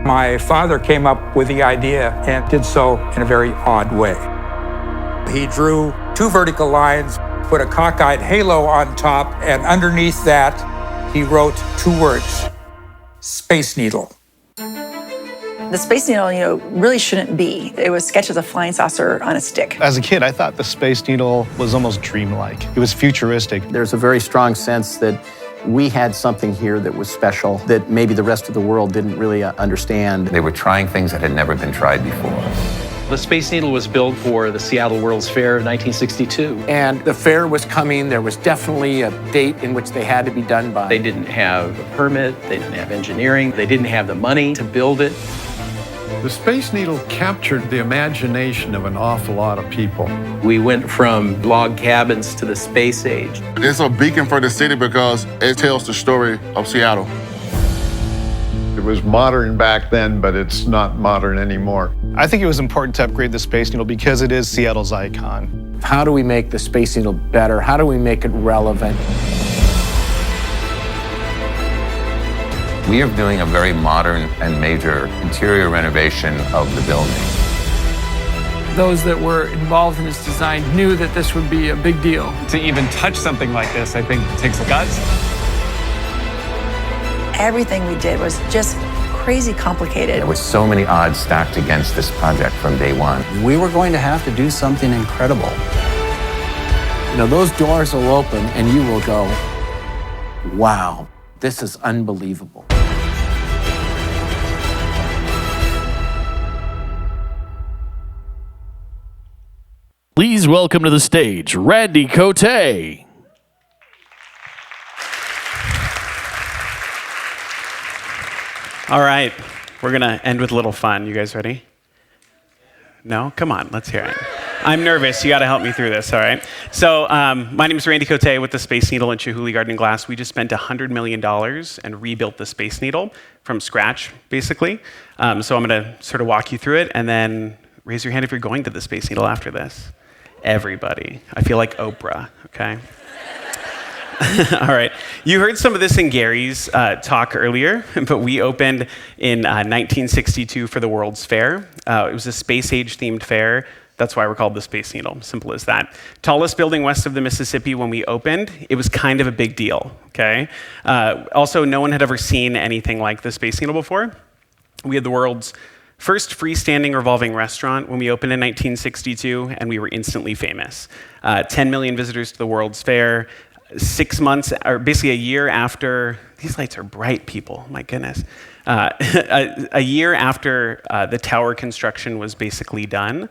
My father came up with the idea and did so in a very odd way. He drew two vertical lines, put a cockeyed halo on top, and underneath that, he wrote two words, Space Needle. The Space Needle, really shouldn't be. It was sketched as a flying saucer on a stick. As a kid, I thought the Space Needle was almost dreamlike. It was futuristic. There's a very strong sense that we had something here that was special that maybe the rest of the world didn't really understand. They were trying things that had never been tried before. The Space Needle was built for the Seattle World's Fair of 1962. And the fair was coming. There was definitely a date in which they had to be done by. They didn't have a permit, they didn't have engineering, they didn't have the money to build it. The Space Needle captured the imagination of an awful lot of people. We went from log cabins to the space age. It's a beacon for the city because it tells the story of Seattle. It was modern back then, but it's not modern anymore. I think it was important to upgrade the Space Needle because it is Seattle's icon. How do we make the Space Needle better? How do we make it relevant? We are doing a very modern and major interior renovation of the building. Those that were involved in its design knew that this would be a big deal. To even touch something like this, I think takes guts. Everything we did was just crazy complicated. There were so many odds stacked against this project from day one. We were going to have to do something incredible. Those doors will open and you will go, wow, this is unbelievable. Please welcome to the stage, Randy Coté. All right, we're gonna end with a little fun. You guys ready? No? Come on, let's hear it. I'm nervous, you gotta help me through this, all right? So, my name is Randy Coté with the Space Needle and Chihuly Garden and Glass. We just spent $100 million and rebuilt the Space Needle from scratch, basically. So I'm gonna sort of walk you through it, and then raise your hand if you're going to the Space Needle after this. Everybody. I feel like Oprah, okay? All right. You heard some of this in Gary's talk earlier, but we opened in 1962 for the World's Fair. It was a space-age themed fair. That's why we're called the Space Needle. Simple as that. Tallest building west of the Mississippi when we opened. It was kind of a big deal, okay? Also, no one had ever seen anything like the Space Needle before. We had the world's first freestanding revolving restaurant when we opened in 1962, and we were instantly famous. 10 million visitors to the World's Fair. 6 months, or basically a year after, these lights are bright, people, my goodness. A year after the tower construction was basically done,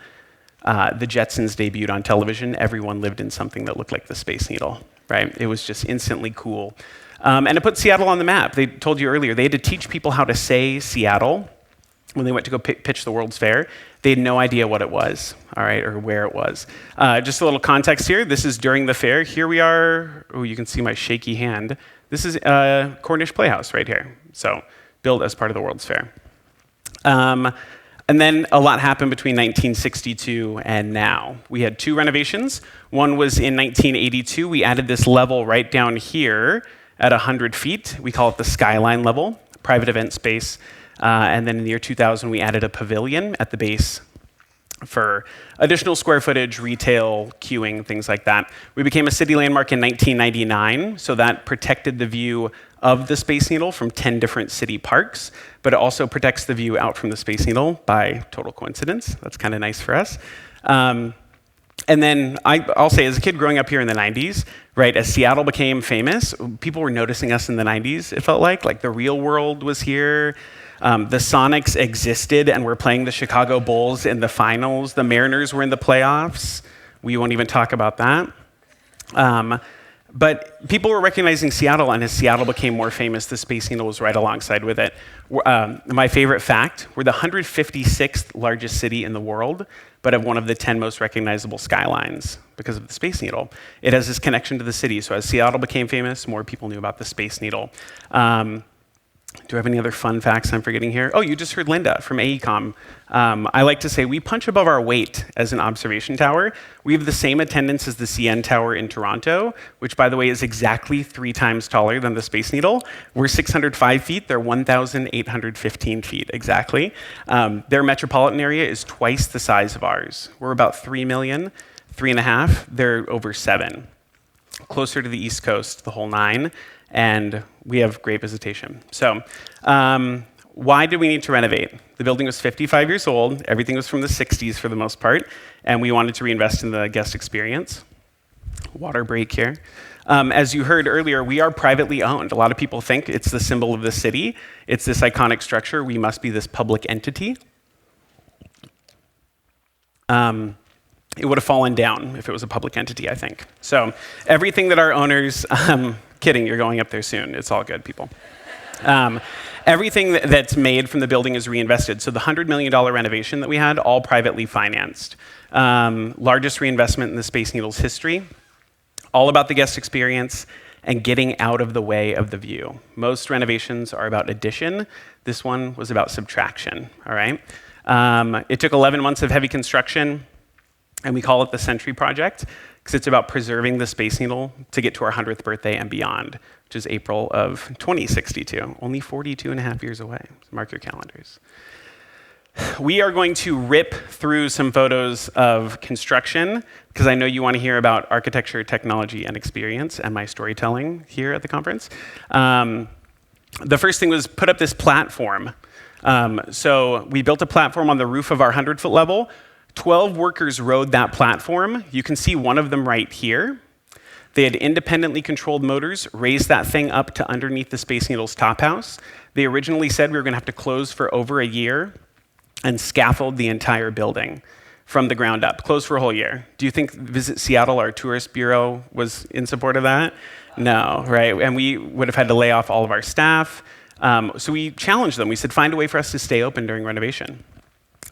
the Jetsons debuted on television. Everyone lived in something that looked like the Space Needle, right? It was just instantly cool. And it put Seattle on the map. They told you earlier, they had to teach people how to say Seattle when they went to go pitch the World's Fair. They had no idea what it was, all right, or where it was. Just a little context here. This is during the fair. Here we are. Oh, you can see my shaky hand. This is Cornish Playhouse right here. So built as part of the World's Fair. And then a lot happened between 1962 and now. We had two renovations. One was in 1982. We added this level right down here at 100 feet. We call it the Skyline level, private event space. And then in the year 2000, we added a pavilion at the base for additional square footage, retail, queuing, things like that. We became a city landmark in 1999, so that protected the view of the Space Needle from 10 different city parks, but it also protects the view out from the Space Needle by total coincidence. That's kind of nice for us. And then I'll say, as a kid growing up here in the 90s, right, as Seattle became famous, people were noticing us in the 90s, it felt like the real world was here. The Sonics existed and were playing the Chicago Bulls in the finals. The Mariners were in the playoffs. We won't even talk about that. But people were recognizing Seattle, and as Seattle became more famous, the Space Needle was right alongside with it. My favorite fact, we're the 156th largest city in the world, but have one of the 10 most recognizable skylines because of the Space Needle. It has this connection to the city, so as Seattle became famous, more people knew about the Space Needle. Do I have any other fun facts I'm forgetting here? Oh, you just heard Linda from AECOM. I like to say we punch above our weight as an observation tower. We have the same attendance as the CN Tower in Toronto, which, by the way, is exactly 3 times taller than the Space Needle. We're 605 feet. They're 1,815 feet, exactly. Their metropolitan area is twice the size of ours. We're about 3 million, 3.5. They're over 7. Closer to the East Coast, the whole 9. And we have great visitation. So why did we need to renovate? The building was 55 years old. Everything was from the 60s for the most part. And we wanted to reinvest in the guest experience. Water break here. As you heard earlier, we are privately owned. A lot of people think it's the symbol of the city. It's this iconic structure. We must be this public entity. It would have fallen down if it was a public entity, I think. So everything that our owners, kidding, you're going up there soon. It's all good, people. Everything that's made from the building is reinvested. So the $100 million renovation that we had, all privately financed. Largest reinvestment in the Space Needle's history. All about the guest experience and getting out of the way of the view. Most renovations are about addition. This one was about subtraction, all right? It took 11 months of heavy construction, and we call it the Century Project, because it's about preserving the Space Needle to get to our 100th birthday and beyond, which is April of 2062, only 42 and a half years away. So mark your calendars. We are going to rip through some photos of construction, because I know you want to hear about architecture, technology, and experience, and my storytelling here at the conference. The first thing was put up this platform. So we built a platform on the roof of our 100-foot level. 12 workers rode that platform. You can see one of them right here. They had independently controlled motors, raised that thing up to underneath the Space Needle's top house. They originally said we were going to have to close for over a year and scaffold the entire building from the ground up, close for a whole year. Do you think Visit Seattle, our tourist bureau, was in support of that? No, right? And we would have had to lay off all of our staff. So we challenged them. We said, find a way for us to stay open during renovation.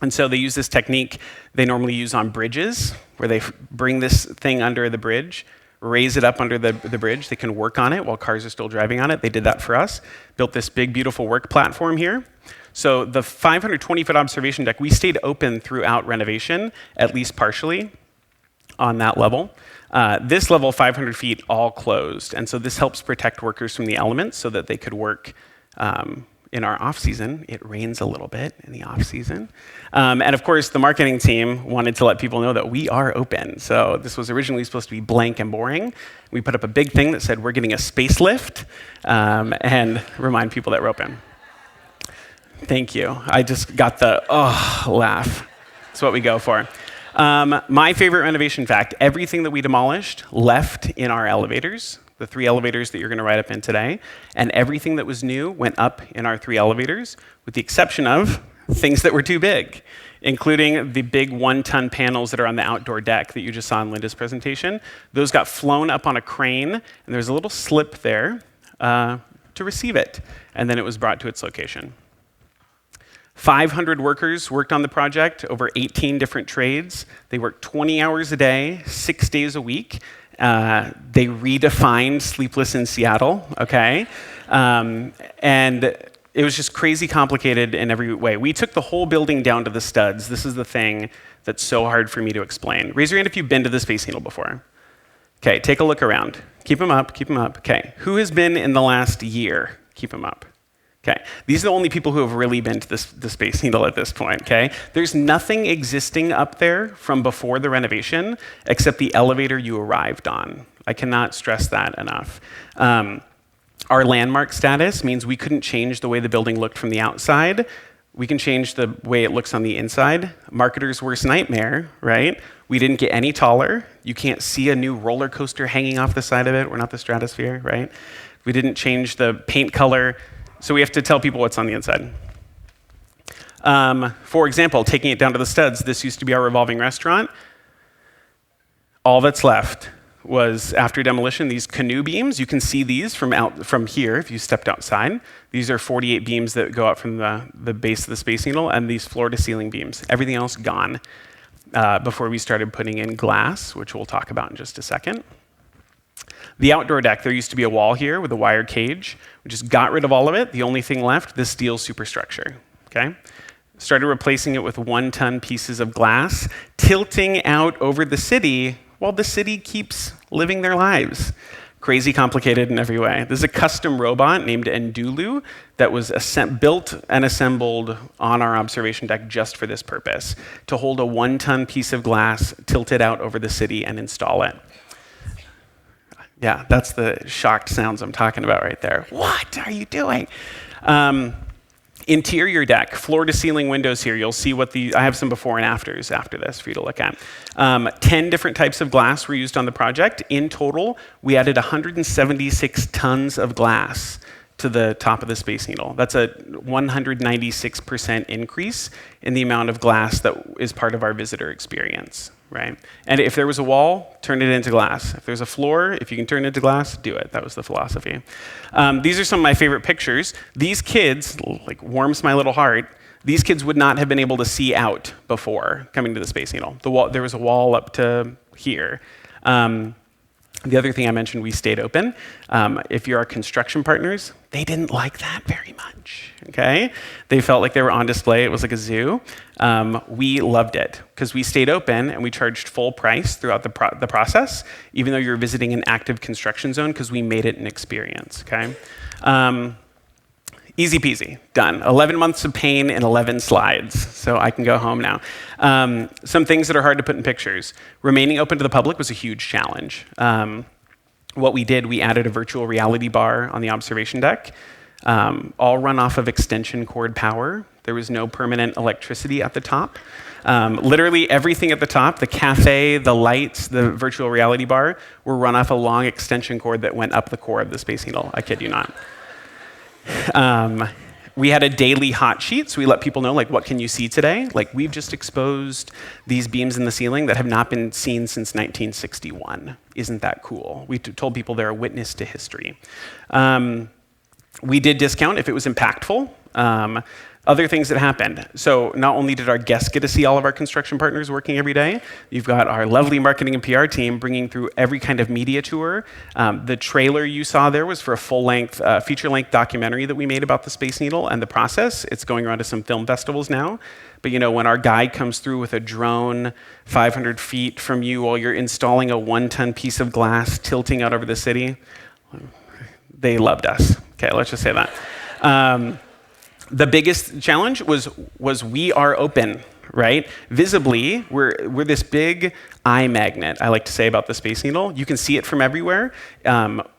And so they use this technique they normally use on bridges, where they bring this thing under the bridge, raise it up under the bridge. They can work on it while cars are still driving on it. They did that for us, built this big, beautiful work platform here. So the 520-foot observation deck, we stayed open throughout renovation, at least partially on that level. This level, 500 feet, all closed. And so this helps protect workers from the elements so that they could work in our off-season. It rains a little bit in the off-season. And of course, the marketing team wanted to let people know that we are open. So this was originally supposed to be blank and boring. We put up a big thing that said, we're getting a space lift, and remind people that we're open. Thank you. I just got the laugh. That's what we go for. My favorite renovation fact, everything that we demolished left in our elevators, the 3 elevators that you're going to ride up in today, and everything that was new went up in our 3 elevators, with the exception of things that were too big, including the big 1-ton panels that are on the outdoor deck that you just saw in Linda's presentation. Those got flown up on a crane, and there's a little slip there to receive it, and then it was brought to its location. 500 workers worked on the project, over 18 different trades. They worked 20 hours a day, 6 days a week. They redefined Sleepless in Seattle, okay? And it was just crazy complicated in every way. We took the whole building down to the studs. This is the thing that's so hard for me to explain. Raise your hand if you've been to the Space Needle before. Okay, take a look around. Keep them up, keep them up. Okay, who has been in the last year? Keep them up. Okay, these are the only people who have really been to the Space Needle at this point, okay? There's nothing existing up there from before the renovation except the elevator you arrived on. I cannot stress that enough. Our landmark status means we couldn't change the way the building looked from the outside. We can change the way it looks on the inside. Marketer's worst nightmare, right? We didn't get any taller. You can't see a new roller coaster hanging off the side of it. We're not the stratosphere, right? We didn't change the paint color. So we have to tell people what's on the inside. For example, taking it down to the studs, this used to be our revolving restaurant. All that's left was, after demolition, these canoe beams. You can see these from here if you stepped outside. These are 48 beams that go out from the base of the Space Needle, and these floor-to-ceiling beams. Everything else gone before we started putting in glass, which we'll talk about in just a second. The outdoor deck, there used to be a wall here with a wire cage. We just got rid of all of it. The only thing left, this steel superstructure, okay? Started replacing it with 1-ton pieces of glass, tilting out over the city while the city keeps living their lives. Crazy complicated in every way. This is a custom robot named Endulu that was built and assembled on our observation deck just for this purpose, to hold a 1-ton piece of glass, tilt it out over the city, and install it. Yeah, that's the shocked sounds I'm talking about right there. What are you doing? Interior deck, floor-to-ceiling windows here. You'll see I have some before and afters after this for you to look at. 10 different types of glass were used on the project. In total, we added 176 tons of glass to the top of the Space Needle. That's a 196% increase in the amount of glass that is part of our visitor experience, right? And if there was a wall, turn it into glass. If there's a floor, if you can turn it into glass, do it. That was the philosophy. These are some of my favorite pictures. These kids, like, warms my little heart. These kids would not have been able to see out before coming to the Space Needle. There was a wall up to here. The other thing I mentioned, we stayed open. If you're our construction partners, they didn't like that very much, okay? They felt like they were on display. It was like a zoo. We loved it because we stayed open and we charged full price throughout the process, even though you're visiting an active construction zone, because we made it an experience, okay? Easy peasy, done. 11 months of pain and 11 slides, so I can go home now. Some things that are hard to put in pictures. Remaining open to the public was a huge challenge. What we did, we added a virtual reality bar on the observation deck, all run off of extension cord power. There was no permanent electricity at the top. Literally everything at the top, the cafe, the lights, the virtual reality bar, were run off a long extension cord that went up the core of the Space Needle. I kid you not. We had a daily hot sheet, so we let people know, like, what can you see today? Like, we've just exposed these beams in the ceiling that have not been seen since 1961. Isn't that cool? We told people they're a witness to history. We did discount if it was impactful. Other things that happened. So not only did our guests get to see all of our construction partners working every day, you've got our lovely marketing and PR team bringing through every kind of media tour. The trailer you saw there was for a full-length, feature-length documentary that we made about the Space Needle and the process. It's going around to some film festivals now. But you know, when our guide comes through with a drone 500 feet from you while you're installing a 1-ton piece of glass tilting out over the city, they loved us. Okay, let's just say that. The biggest challenge was we are open, right? Visibly, we're this big eye magnet, I like to say about the Space Needle. You can see it from everywhere.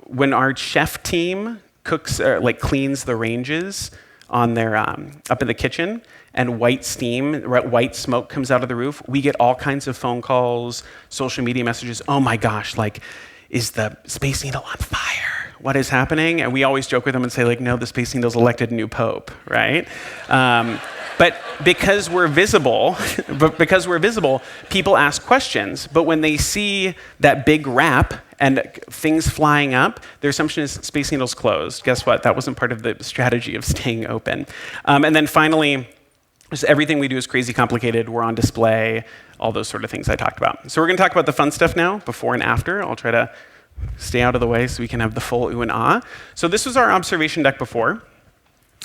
When our chef team cooks, cleans the ranges on their up in the kitchen, and white smoke comes out of the roof, we get all kinds of phone calls, social media messages. Oh my gosh, like, is the Space Needle on fire? What is happening? And we always joke with them and say, like, no, the Space Needle's elected a new pope, right? But because we're visible, people ask questions. But when they see that big wrap and things flying up, their assumption is Space Needle's closed. Guess what? That wasn't part of the strategy of staying open. And then finally, just everything we do is crazy complicated. We're on display, all those sort of things I talked about. So we're going to talk about the fun stuff now, before and after. I'll try to stay out of the way so we can have the full ooh and ah. So this was our observation deck before.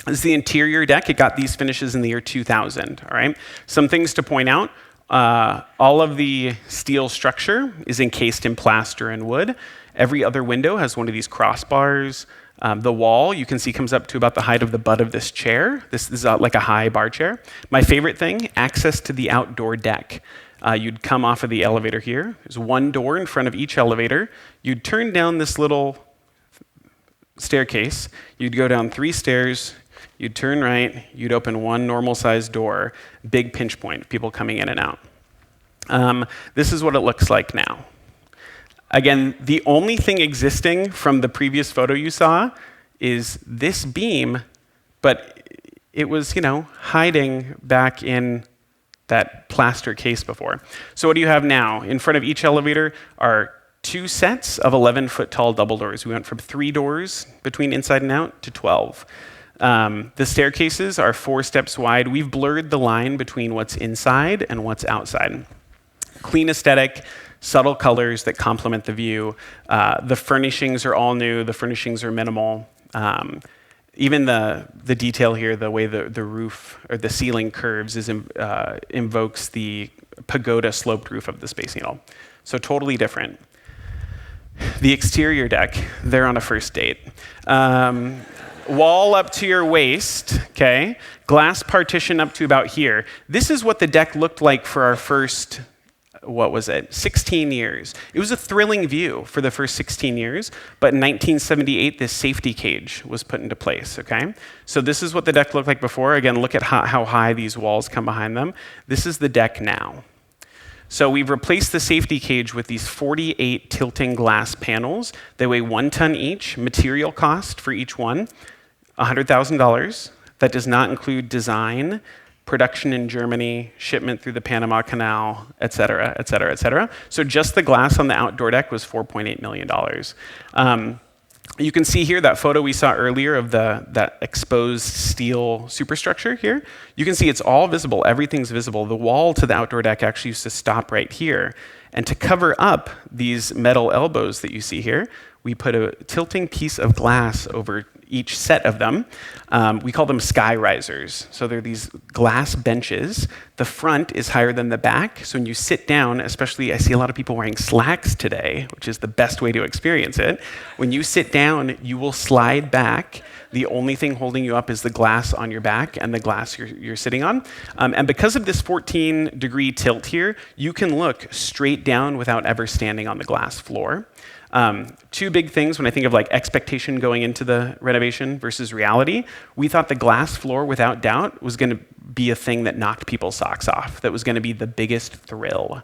This is the interior deck. It got these finishes in the year 2000, all right? Some things to point out. All of the steel structure is encased in plaster and wood. Every other window has one of these crossbars. The wall, you can see, comes up to about the height of the butt of this chair. This is like a high bar chair. My favorite thing, access to the outdoor deck. You'd come off of the elevator here. There's one door in front of each elevator. You'd turn down this little staircase. You'd go down 3 stairs. You'd turn right. You'd open one normal-sized door. Big pinch point, people coming in and out. This is what it looks like now. Again, the only thing existing from the previous photo you saw is this beam, but it was, hiding back in that plaster case before. So what do you have now? In front of each elevator are 2 sets of 11-foot tall double doors. We went from 3 doors between inside and out to 12. The staircases are 4 steps wide. We've blurred the line between what's inside and what's outside. Clean aesthetic, subtle colors that complement the view. The furnishings are all new. The furnishings are minimal. Even the detail here, the way the roof or the ceiling curves invokes the pagoda sloped roof of the Space Needle. So totally different. The exterior deck, they're on a first date. Wall up to your waist, okay? Glass partition up to about here. This is what the deck looked like for our first, 16 years. It was a thrilling view for the first 16 years, but in 1978, this safety cage was put into place, okay? So this is what the deck looked like before. Again, look at how high these walls come behind them. This is the deck now. So we've replaced the safety cage with these 48 tilting glass panels. They weigh 1 ton each. Material cost for each one, $100,000. That does not include design, production in Germany, shipment through the Panama Canal, et cetera, et cetera, et cetera. So just the glass on the outdoor deck was $4.8 million. You can see here that photo we saw earlier of that exposed steel superstructure here. You can see it's all visible. Everything's visible. The wall to the outdoor deck actually used to stop right here. And to cover up these metal elbows that you see here, we put a tilting piece of glass over each set of them. We call them sky risers. So they're these glass benches. The front is higher than the back. So when you sit down, especially I see a lot of people wearing slacks today, which is the best way to experience it. When you sit down, you will slide back. The only thing holding you up is the glass on your back and the glass you're sitting on. And because of this 14-degree tilt here, you can look straight down without ever standing on the glass floor. Two big things when I think of like expectation going into the renovation versus reality. We thought the glass floor, without doubt, was going to be a thing that knocked people's socks off, that was going to be the biggest thrill.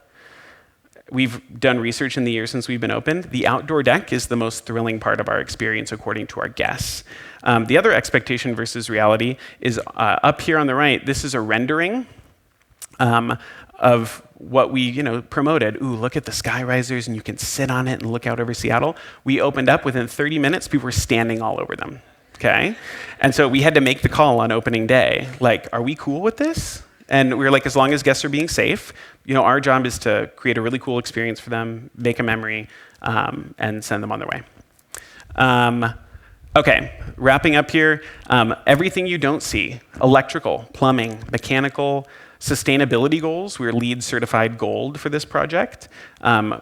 We've done research in the years since we've been open. The outdoor deck is the most thrilling part of our experience, according to our guests. The other expectation versus reality is up here on the right. This is a rendering of what we promoted. Ooh, look at the sky risers, and you can sit on it and look out over Seattle. We opened up within 30 minutes. People were standing all over them. Okay, and so we had to make the call on opening day. Like, are we cool with this? And we were like, as long as guests are being safe, our job is to create a really cool experience for them, make a memory, and send them on their way. Okay, wrapping up here, everything you don't see, electrical, plumbing, mechanical, sustainability goals. We're LEED certified gold for this project.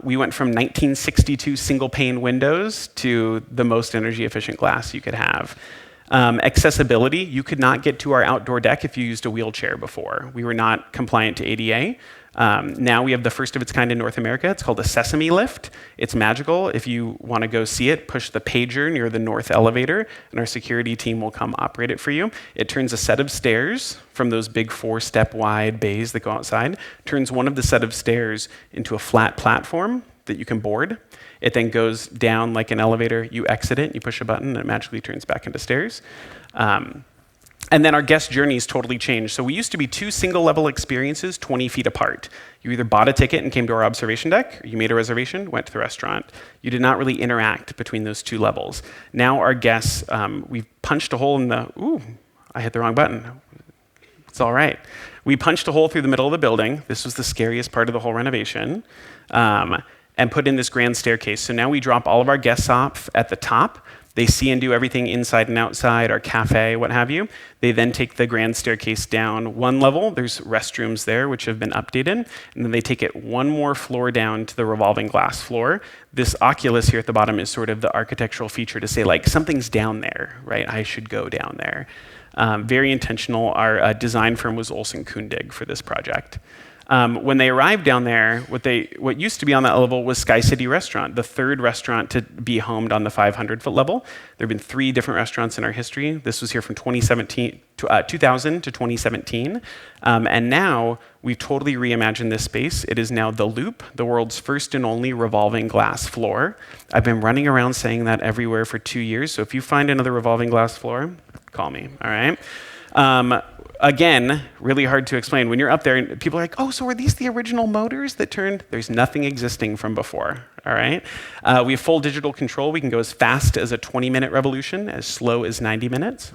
We went from 1962 single pane windows to the most energy efficient glass you could have. Accessibility, you could not get to our outdoor deck if you used a wheelchair before. We were not compliant to ADA. Now we have the first of its kind in North America. It's called a Sesame Lift. It's magical. If you want to go see it, push the pager near the north elevator, and our security team will come operate it for you. It turns a set of stairs from those big 4-step wide bays that go outside, turns one of the set of stairs into a flat platform that you can board. It then goes down like an elevator. You exit it, you push a button, and it magically turns back into stairs. And then our guest journeys totally changed. So we used to be 2 single-level experiences 20 feet apart. You either bought a ticket and came to our observation deck, or you made a reservation, went to the restaurant. You did not really interact between those 2 levels. Now our guests, we've punched a hole in the, I hit the wrong button. It's all right. We punched a hole through the middle of the building. This was the scariest part of the whole renovation. And put in this grand staircase. So now we drop all of our guests off at the top. They see and do everything inside and outside, our cafe, what have you. They then take the grand staircase down 1 level. There's restrooms there, which have been updated. And then they take it 1 more floor down to the revolving glass floor. This oculus here at the bottom is sort of the architectural feature to say, like, something's down there, right? I should go down there. Very intentional. Our design firm was Olsen Kundig for this project. When they arrived down there, what used to be on that level was Sky City Restaurant, the 3rd restaurant to be homed on the 500-foot level. There have been 3 different restaurants in our history. This was here from 2000 to 2017. And now we've totally reimagined this space. It is now The Loop, the world's first and only revolving glass floor. I've been running around saying that everywhere for 2 years. So if you find another revolving glass floor, call me, all right? Again, really hard to explain. When you're up there, and people are like, oh, so are these the original motors that turned? There's nothing existing from before, all right? We have full digital control. We can go as fast as a 20-minute revolution, as slow as 90 minutes.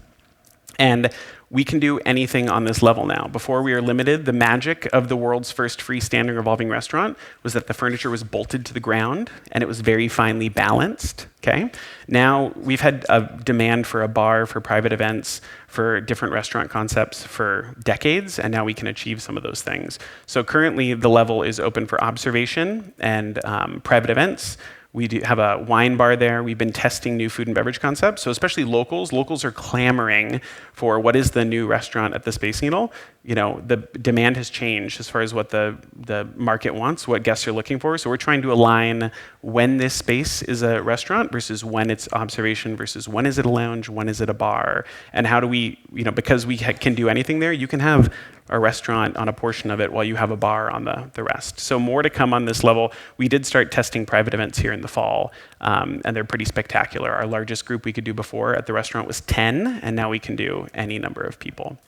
And we can do anything on this level now. Before we were limited, the magic of the world's first freestanding revolving restaurant was that the furniture was bolted to the ground and it was very finely balanced, okay? Now we've had a demand for a bar, for private events, for different restaurant concepts for decades, and now we can achieve some of those things. So currently the level is open for observation and private events. We do have a wine bar there. We've been testing new food and beverage concepts. So especially locals are clamoring for what is the new restaurant at the Space Needle. You know, the demand has changed as far as what the market wants, what guests are looking for. So we're trying to align when this space is a restaurant versus when it's observation versus when is it a lounge, when is it a bar, and how do we, you know, because we can do anything there, you can have a restaurant on a portion of it while you have a bar on the rest. So more to come on this level. We did start testing private events here in the fall, and they're pretty spectacular. Our largest group we could do before at the restaurant was 10, and now we can do any number of people.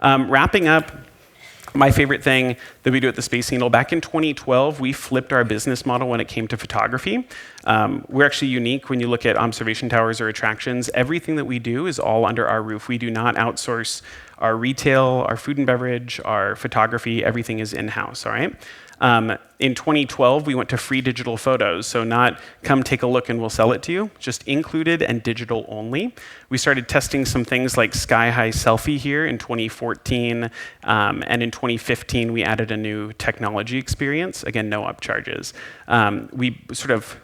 Wrapping up, my favorite thing that we do at the Space Needle, back in 2012, we flipped our business model when it came to photography. We're actually unique when you look at observation towers or attractions. Everything that we do is all under our roof. We do not outsource our retail, our food and beverage, our photography, everything is in-house, all right? In 2012, we went to free digital photos, so not come take a look and we'll sell it to you, just included and digital only. We started testing some things like sky-high selfie here in 2014, and in 2015, we added a new technology experience, again, no upcharges. We sort of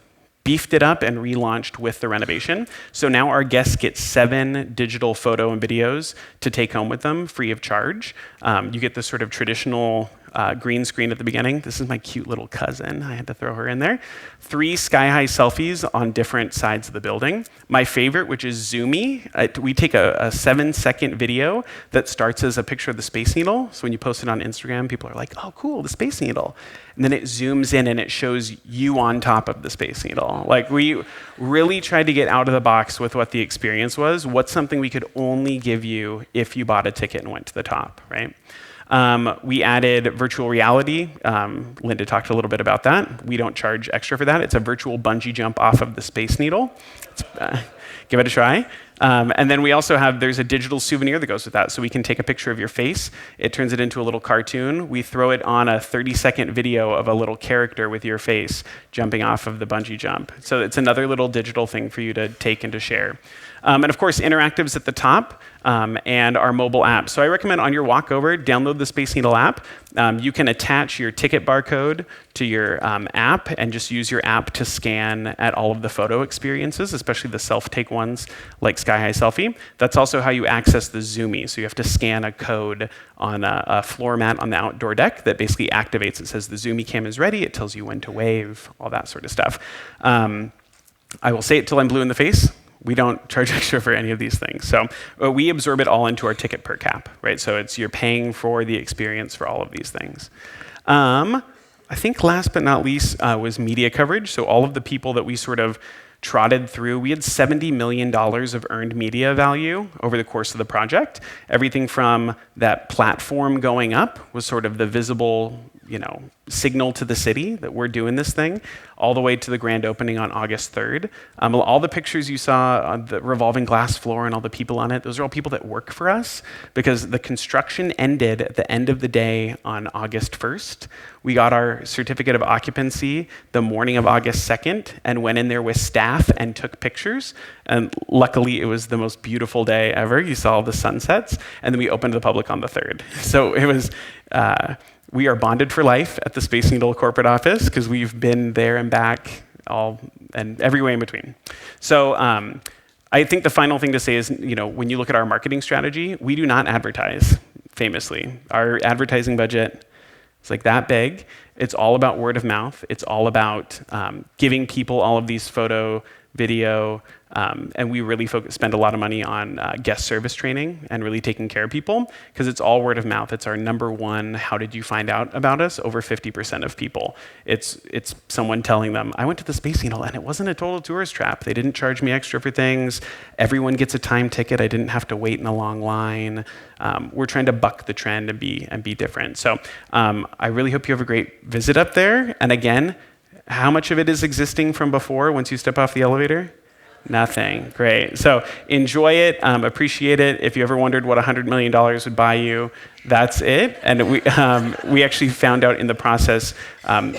beefed it up and relaunched with the renovation. So now our guests get 7 digital photo and videos to take home with them free of charge. You get the sort of traditional green screen at the beginning. This is my cute little cousin. I had to throw her in there. 3 sky-high selfies on different sides of the building. My favorite, which is zoomy, we take a 7-second video that starts as a picture of the Space Needle. So when you post it on Instagram, people are like, oh, cool, the Space Needle. And then it zooms in and it shows you on top of the Space Needle. Like, we really tried to get out of the box with what the experience was. What's something we could only give you if you bought a ticket and went to the top, right? We added virtual reality. Linda talked a little bit about that. We don't charge extra for that. It's a virtual bungee jump off of the Space Needle. Give it a try. And then we also have, there's a digital souvenir that goes with that. So we can take a picture of your face. It turns it into a little cartoon. We throw it on a 30-second video of a little character with your face jumping off of the bungee jump. So it's another little digital thing for you to take and to share. And of course, interactives at the top, and our mobile app. So I recommend on your walk over, download the Space Needle app. You can attach your ticket barcode to your app and just use your app to scan at all of the photo experiences, especially the self-take ones like Sky High Selfie. That's also how you access the Zoomy. So you have to scan a code on a floor mat on the outdoor deck that basically activates. It says the Zoomy cam is ready. It tells you when to wave, all that sort of stuff. I will say it till I'm blue in the face. We don't charge extra for any of these things. So we absorb it all into our ticket per cap, right? So it's you're paying for the experience for all of these things. I think last but not least was media coverage. So all of the people that we sort of trotted through, we had $70 million of earned media value over the course of the project. Everything from that platform going up was sort of the visible, signal to the city that we're doing this thing, all the way to the grand opening on August 3rd. All the pictures you saw on the revolving glass floor and all the people on it, those are all people that work for us because the construction ended at the end of the day on August 1st. We got our certificate of occupancy the morning of August 2nd and went in there with staff and took pictures. And luckily, it was the most beautiful day ever. You saw all the sunsets. And then we opened to the public on the 3rd. So it was... we are bonded for life at the Space Needle corporate office because we've been there and back all and every way in between. So I think the final thing to say is, when you look at our marketing strategy, we do not advertise, famously. Our advertising budget is like that big. It's all about word of mouth. It's all about giving people all of these photo, video, and we really spend a lot of money on guest service training and really taking care of people because it's all word of mouth. It's our number one, how did you find out about us? Over 50% of people. It's someone telling them, I went to the Space Needle and it wasn't a total tourist trap. They didn't charge me extra for things. Everyone gets a time ticket. I didn't have to wait in a long line. We're trying to buck the trend and be different. So I really hope you have a great visit up there. And again, how much of it is existing from before once you step off the elevator? Nothing. Great. So enjoy it. Appreciate it. If you ever wondered what $100 million would buy you, that's it. And we actually found out in the process,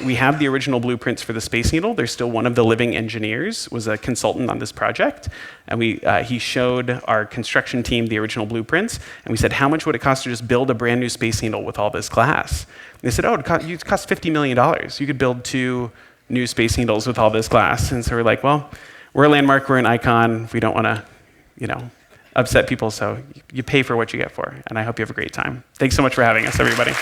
we have the original blueprints for the Space Needle. There's still one of the living engineers, was a consultant on this project. And he showed our construction team the original blueprints. And we said, how much would it cost to just build a brand new Space Needle with all this glass? And they said, oh, it cost $50 million. You could build 2 new Space Needles with all this glass. And so we're like, well, we're a landmark, we're an icon. We don't want to, upset people, so you pay for what you get for. And I hope you have a great time. Thanks so much for having us, everybody.